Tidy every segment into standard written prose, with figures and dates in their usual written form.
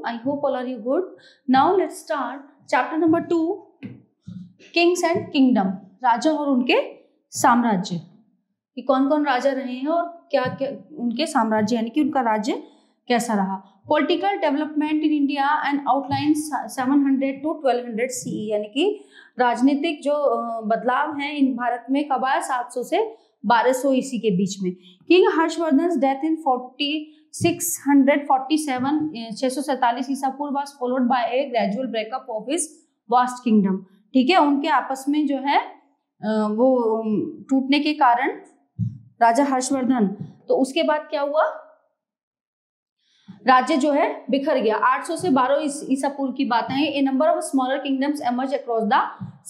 I hope all are you good. Now let's start chapter number 2, Kings and Kingdom. राजा और उनके साम्राज्य, कि कौन कौन राजा रहे हैं और क्या क्या उनके साम्राज्य यानी कि उनका राज्य कैसा रहा. Political development in India and outline 700 to 1200 CE, यानी कि राजनीतिक जो बदलाव हैं इन भारत में कब आया, 700 से 1200 ईसी के बीच में. किंग हर्षवर्धन डेथ इन 647 ईसा पूर्व was followed by A gradual breakup of his vast kingdom. ठीक है, उनके आपस में जो है वो टूटने के कारण राजा हर्षवर्धन, तो उसके बाद क्या हुआ, राज्य जो है बिखर गया. 800 से 12 ईसा पूर्व की बात है. A number of smaller kingdoms emerge across the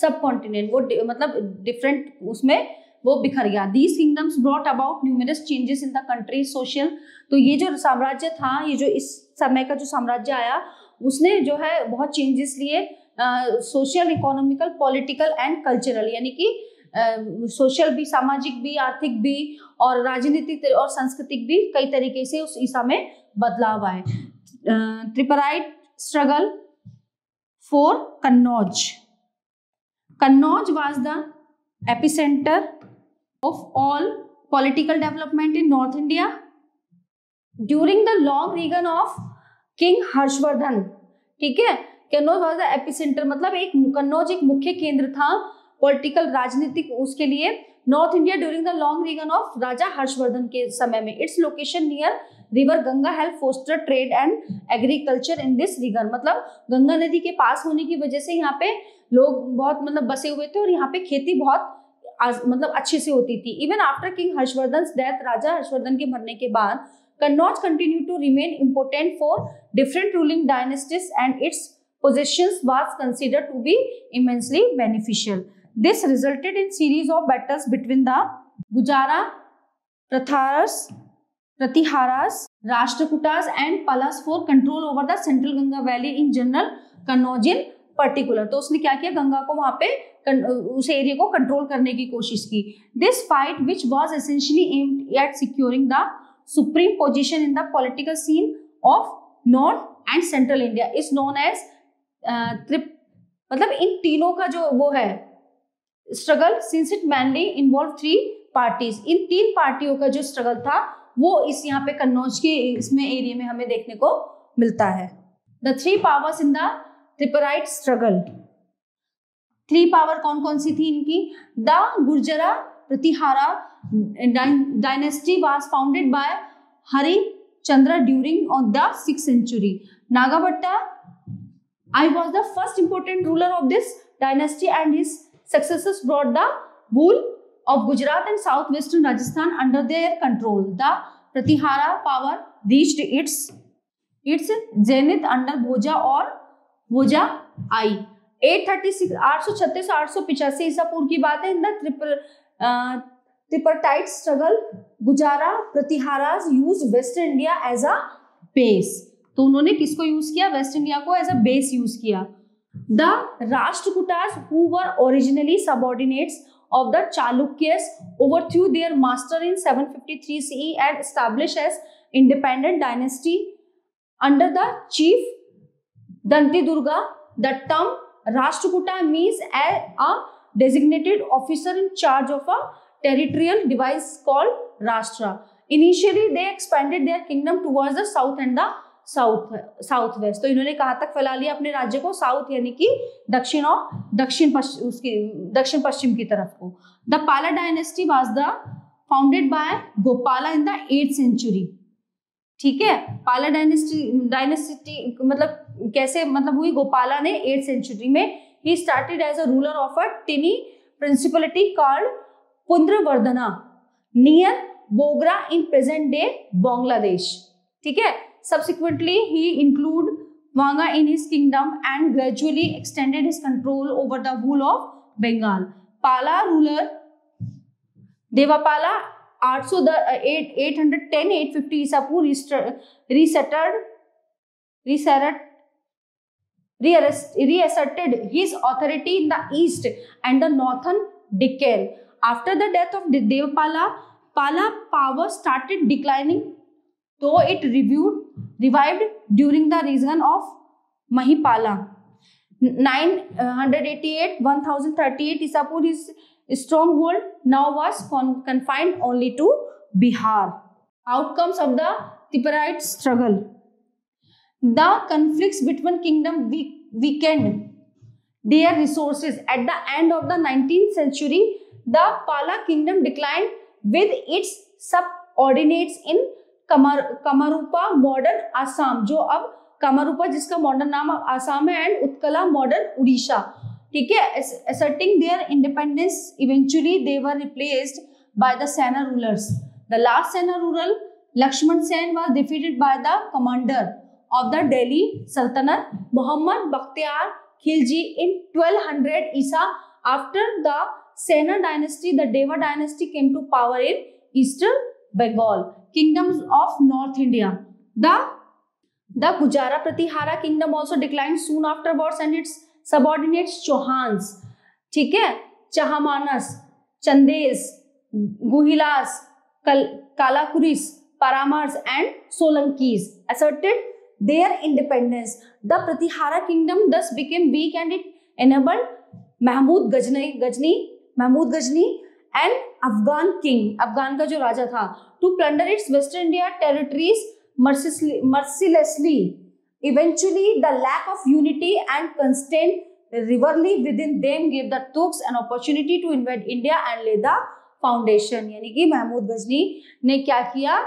subcontinent, वो मतलब डिफरेंट उसमें वो बिखर गया. These kingdoms brought about numerous changes in the country social. तो ये जो साम्राज्य था, ये जो इस समय का जो साम्राज्य आया, उसने जो है बहुत चेंजेस लिए, social, economical, political and cultural, यानी कि सोशल भी, सामाजिक भी, आर्थिक भी और राजनीतिक और सांस्कृतिक भी कई तरीके से उस ईसा में बदलाव आए. Tripartite struggle for Kannauj. Kannauj was the epicentre of all political development in north India during the long reign of king Harshavardhan. ठीक है, कन्नौज वाज द एपिसेंटर, मतलब एक कन्नौज एक मुख्य केंद्र था पॉलिटिकल, राजनीतिक, उसके लिए north India during the long reign of राजा हर्षवर्धन के समय में. Its location near river Ganga help foster trade and agriculture in this region. मतलब गंगा नदी के पास होने की वजह से यहाँ पे लोग बहुत मतलब बसे हुए थे और यहाँ पे खेती बहुत मतलब अच्छे से होती थी. Even after king Harshavardhan death, राजा हर्षवर्धन के मरने के बाद Kannauj continue to remain important for different ruling dynasties and its possessions was considered to be immensely beneficial. This resulted in series of battles between the Gujara, Pratiharas, Rashtrakutas and Palas for control over the central Ganga valley in general, Kannauj in particular. तो उसने क्या किया, गंगा को वहां पे उस area को control करने की कोशिश की. This fight, which was essentially aimed at securing the supreme position in the political scene of North and Central India, is known as मतलब इन तीनों का जो वो है struggle, since it mainly involve 3 parties. इन 3 पार्टियों का जो स्ट्रगल था वो इस यहाँ पे कन्नौज के इसमें एरिया में हमें देखने को मिलता है. The 3 powers in the tripartite struggle. 3 power कौन कौन सी थी इनकी? The Gurjara Pratihara dynasty was founded by Harichandra during on the 6th century. Nagabhatta I was the first important ruler of this dynasty and his successors brought the wool of Gujarat and southwestern Rajasthan under their control. The Pratihara power reached its zenith under Bhoja or Bhoja I. 836 ईसा पूर्व की बात है. In the tripartite struggle, Gujara Pratiharas used Western India as a base. तो उन्होंने किसको use किया? West India को as a base use किया. The Rashtrakutas who were originally subordinates of the Chalukyas overthrew their master in 753 CE and established as independent dynasty under the chief Danti Durga. The term Rashtrakuta means a designated officer in charge of a territorial device called Rashtra. Initially they expanded their kingdom towards the south and the south west. तो इन्होंने कहाँ तक फैला लिया अपने राज्य को? South यानी कि दक्षिण और दक्षिण पश्चिम की तरफ को. द पाला dynasty was the founded by Gopala in the 8th century. ठीक है, पाला डायनेस्टी मतलब कैसे मतलब हुई? गोपाला ने 8th century में ही started as a ruler of a tiny principality called Pundravardhana near Bogra in present day Bangladesh. ठीक है, subsequently he included Wanga in his kingdom and gradually extended his control over the whole of Bengal. Pala ruler Devapala 810-850 ईसा पूर्व reasserted his authority in the east and the northern Deccan. After the death of Devapala, Pala power started declining, though it reviewed revived during the reign of Mahipala. 988-1038 Isapur, his stronghold now was confined only to Bihar. Outcomes of the Tiparite struggle. The conflicts between kingdom weakened their resources. At the end of the 19th century, the Pala kingdom declined with its subordinates in Kamarupa, modern Assam, जो अब Kamarupa जिसका modern नाम आसाम है, and Utkala modern Orissa. ठीक है. Asserting their independence, eventually they were replaced by the Sena rulers. The last Sena ruler, Lakshman Sen, was defeated by the commander of the Delhi Sultanate, Muhammad Bakhtiar Khilji, in 1200 Isa. After the Sena dynasty, the Deva dynasty came to power in Eastern Bengal. Kingdoms of North India. The Gujara Pratihara kingdom also declined soon afterwards, and its subordinates Chauhans, ठीक है, Chahamanas, Chandes, Guhilas, Kalakuris, Paramars and Solankis asserted their independence. The Pratihara kingdom thus became weak, and it enabled Mahmud Ghazni and Afghan king, Afghan का जो राजा था, to plunder its Western India territories mercilessly. Eventually, the lack of unity and constant rivalry within them gave the Turks an opportunity to invade India and lay the foundation. यानी कि महमूद गजनी ने क्या किया?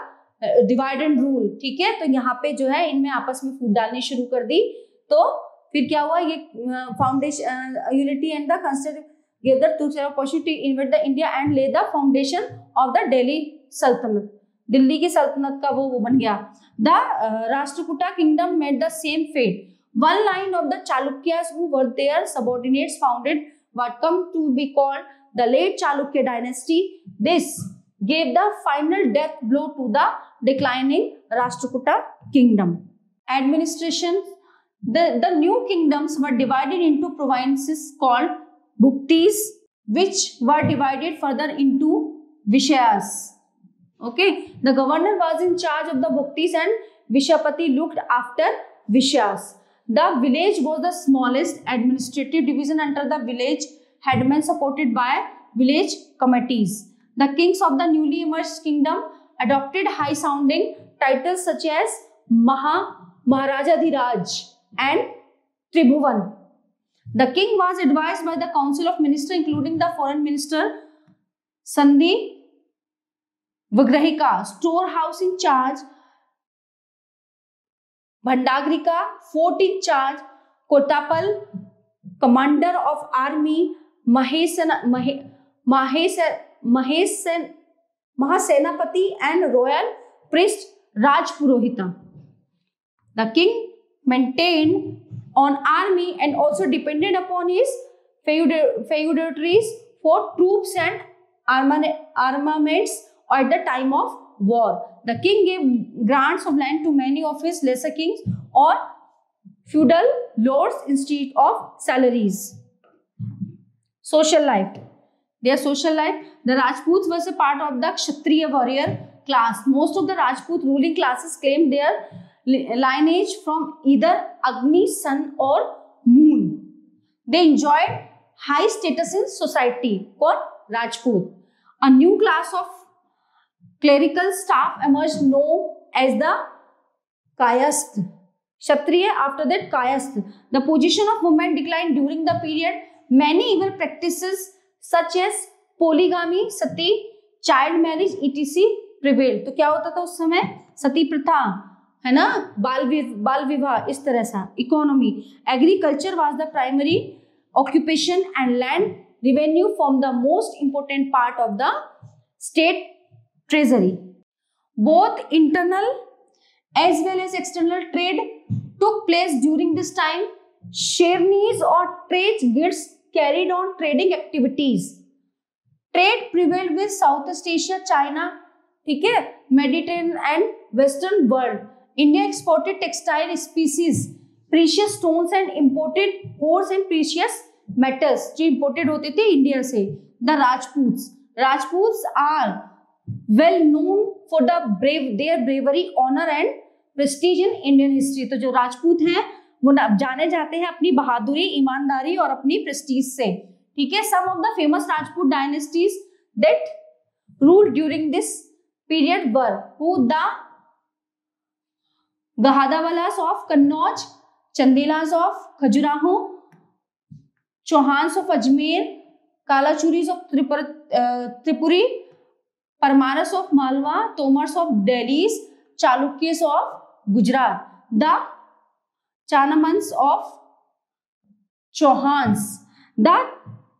Divide and rule. ठीक है. तो यहाँ पे जो है इनमें आपस में फूट डालनी शुरू कर दी. तो फिर क्या हुआ? ये foundation unity and the constant gave the Turks an opportunity to invade the India and lay the foundation of the Delhi Sultanate. Delhi की सल्तनत का वो बन गया. The Rashtrakuta kingdom made the same fate. One line of the Chalukyas who were their subordinates founded what come to be called the late Chalukya dynasty. This gave the final death blow to the declining Rashtrakuta kingdom. Administration. The new kingdoms were divided into provinces called Bhuktis, which were divided further into Vishayas. Okay, the governor was in charge of the Bhuktis and Vishapati looked after Vishayas. The village was the smallest administrative division under the village headmen supported by village committees. The kings of the newly emerged kingdom adopted high-sounding titles such as Maharajadhiraj and Tribhuvan. The king was advised by the council of ministers, including the foreign minister Sandhi Vigrahika, storehouse in charge Bhandagrika, fort in charge Kotapal, commander of army Mahasenapati, and royal priest Rajpurohita. The king maintained an army and also depended upon his feudatories for troops and armaments at the time of war. The king gave grants of land to many of his lesser kings or feudal lords instead of salaries. Social life. Their social life. The Rajputs was a part of the Kshatriya warrior class. Most of the Rajput ruling classes claimed their lineage from either Agni, sun or moon. They enjoyed high status in society called Rajput. A new class of clerical staff emerged known as the Kayasth. Kshatriya, after that Kayasth. The position of women declined during the period. Many evil practices such as polygamy, sati, child marriage, etc. prevailed. तो क्या होता था उस समय? सती प्रथा, है ना, बाल विवाह, इस तरह सा. Economy. Agriculture was the primary occupation and land revenue formed the most important part of the state treasury. Both internal as well as external trade took place during this time. Shernis or trade guilds carried on trading activities. Trade prevailed with Southeast Asia, China, ठीक है, Mediterranean and Western world. India exported textile species, precious stones and imported ores and precious metals जो imported होते थे India से. The Rajputs are well known for their bravery, honor and Prestige in Indian history. तो जो राजपूत हैं वो जाने जाते हैं अपनी बहादुरी, ईमानदारी और अपनी प्रेस्टीज से, ठीक है। Some of the famous Rajput dynasties that ruled during this period were who the Gahadavalas of Kannauj, Chandelas of Khajuraho, Chauhans of Ajmer, Kalachuris of Tripuri, Paramaras of Malwa, Tomars of Delhi, Chalukyas of Gujarat, the Chahamanas of Chauhans, the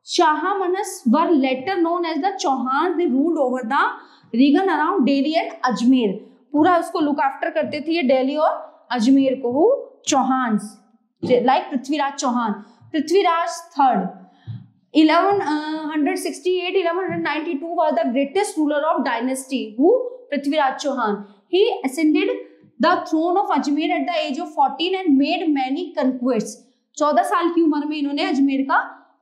Chahamanas were later known as the Chauhan. They ruled over the region around Delhi and Ajmer. पूरा उसको look after करते थे ये दिल्ली और अजमेर को Chauhans, like Prithviraj Chauhan. Prithviraj third 1168-1192 was the greatest ruler of dynasty who Prithviraj Chauhan. He ascended the throne of Ajmer at the age of 14 and made many conquests. 14 साल की उम्र में इन्होंने अजमेर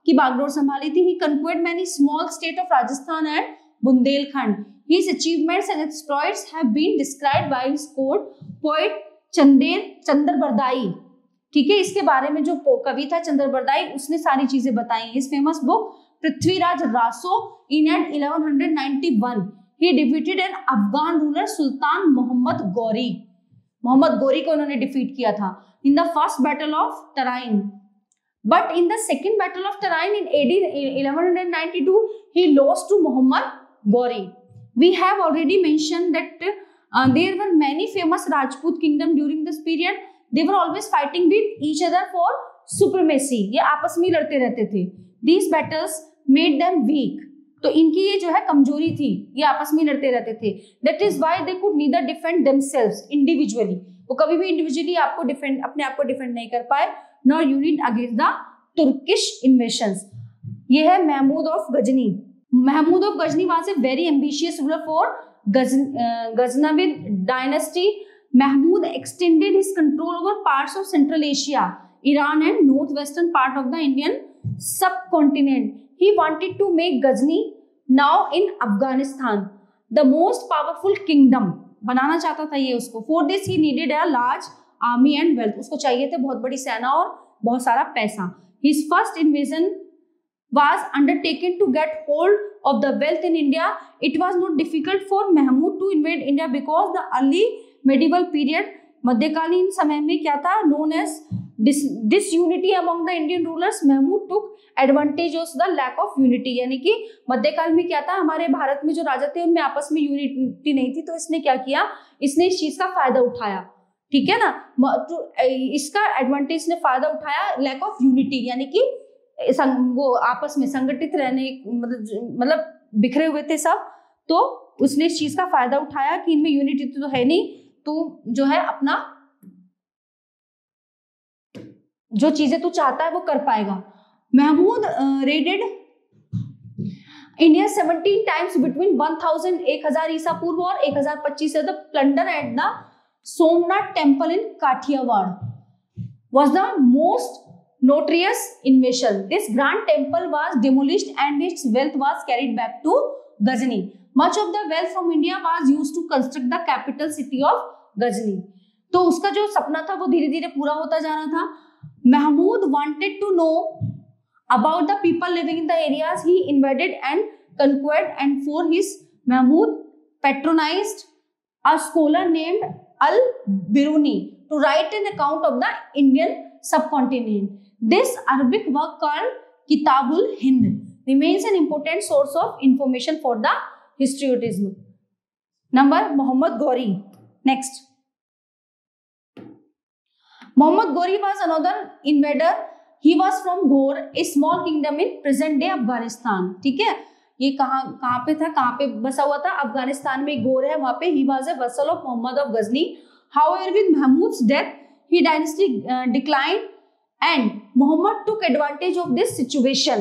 की बागडोर संभाली थी। He conquered many small state of Rajasthan and Bundelkhand. His achievements and exploits have been described by his court poet Chandar Bardai, ठीक है। इसके बारे में जो कवि था चंदर बरदाई, उसने सारी चीजें बताई। इस famous book Prithviraj Raso in and 1191 he defeated an Afghan ruler Sultan Mohammad Ghori. Mohammad Ghori को उन्होंने डिफीट किया था in the first battle of Tarain, but in the second battle of Tarain in AD 1192 he lost to Mohammad Ghori. We have already mentioned that there were many famous Rajput kingdom during this period. They were always fighting with each other for supremacy. ये आपस में लड़ते रहते थे। These battles made them weak. तो इनकी ये जो है कमजोरी थी, ये आपस में लड़ते रहते थे। That is why they could neither defend themselves individually. वो कभी भी individually आपको डिफेंड, अपने आप को डिफेंड नहीं कर पाए, nor unit against the Turkish invasions. ये है Mahmud of Ghazni. Mahmud of Ghazni was a very ambitious ruler for Ghaznavid dynasty. Mahmud extended his control over parts of Central Asia, Iran and northwestern part of the Indian subcontinent. He wanted to make Ghazni, now in Afghanistan, the most powerful kingdom. बनाना चाहता था ये उसको। For this he needed a large army and wealth. उसको चाहिए थे बहुत बड़ी सेना और बहुत सारा पैसा। His first invasion was undertaken to get hold of the wealth in India. It was not difficult for Mahmud to invade India because the early medieval period, मध्यकालीन समय में क्या था, known as disunity among the Indian rulers. Mahmud took advantage of the lack of unity. यानी कि मध्यकाल में क्या था, हमारे भारत में जो राजा थे उनमें आपस में यूनिटी नहीं थी, तो इसने क्या किया, इसने इस चीज का फायदा उठाया, ठीक है ना। तो इसका एडवांटेज ने फायदा उठाया, लैक ऑफ यूनिटी, यानी कि वो आपस में संगठित रहने, मतलब बिखरे हुए थे सब, तो उसने इस चीज का फायदा उठाया कि इनमें यूनिटी तो है नहीं, तो जो है अपना जो चीजें तू चाहता है वो कर पाएगा। Mahmud raided India 17 times between 1000 ईसा पूर्व और 1025 से। The plunder at the Somnath temple in Kathiawar was the most notorious invasion. This grand temple was demolished and its wealth was carried back to Ghazni. Much of the wealth from India was used to construct the capital city of Ghazni. तो उसका जो सपना था वो धीरे धीरे पूरा होता जा रहा था। Mahmud wanted to know about the people living in the areas he invaded and conquered, and for his Mahmud patronized a scholar named Al-Biruni to write an account of the Indian subcontinent. This Arabic work called Kitabul Hind remains an important source of information for the historicism. Number Muhammad Ghori. Next, Muhammad Ghori was another invader. He was from Ghor, a small kingdom in present day Afghanistan. ठीक है, ये कहाँ पे था, कहाँ पे बसा हुआ था, अफगानिस्तान में गोर है, वहां पे। He was a vassal of Muhammad of Ghazni. However, with Mahmud's death, his dynasty declined and Muhammad took advantage of this situation,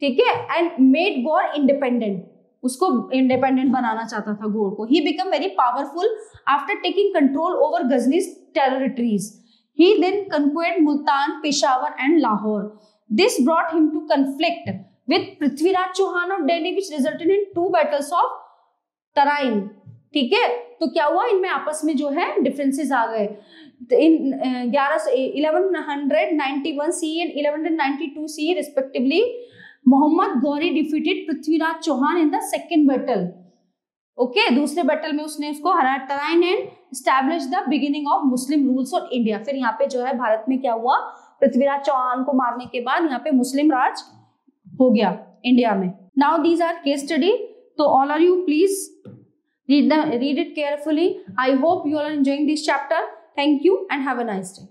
ठीक है, and made Ghor independent. उसको इंडिपेंडेंट बनाना चाहता था गोर को। He became very powerful after taking control over Ghazni's territories. He then conquered Multan, Peshawar and Lahore. This brought him to conflict with Prithviraj Chauhan of Delhi, which resulted in 2 battles of Tarain. ठीक है, तो क्या हुआ, इनमें आपस में जो है डिफरेंसेस आ गए। In 1191 C and 1192 C respectively Mohammad Ghori defeated Prithviraj Chauhan in the second battle. Okay, दूसरे बैटल में उसने उसको हरा, Tarain and establish the beginning of Muslim rules on India. फिर यहाँ पे जो है भारत में क्या हुआ, पृथ्वीराज चौहान को मारने के बाद यहाँ पे मुस्लिम राज हो गया इंडिया में। Now these are case study, तो all are you please read it carefully. I hope you all are enjoying this chapter. Thank you and have a nice day.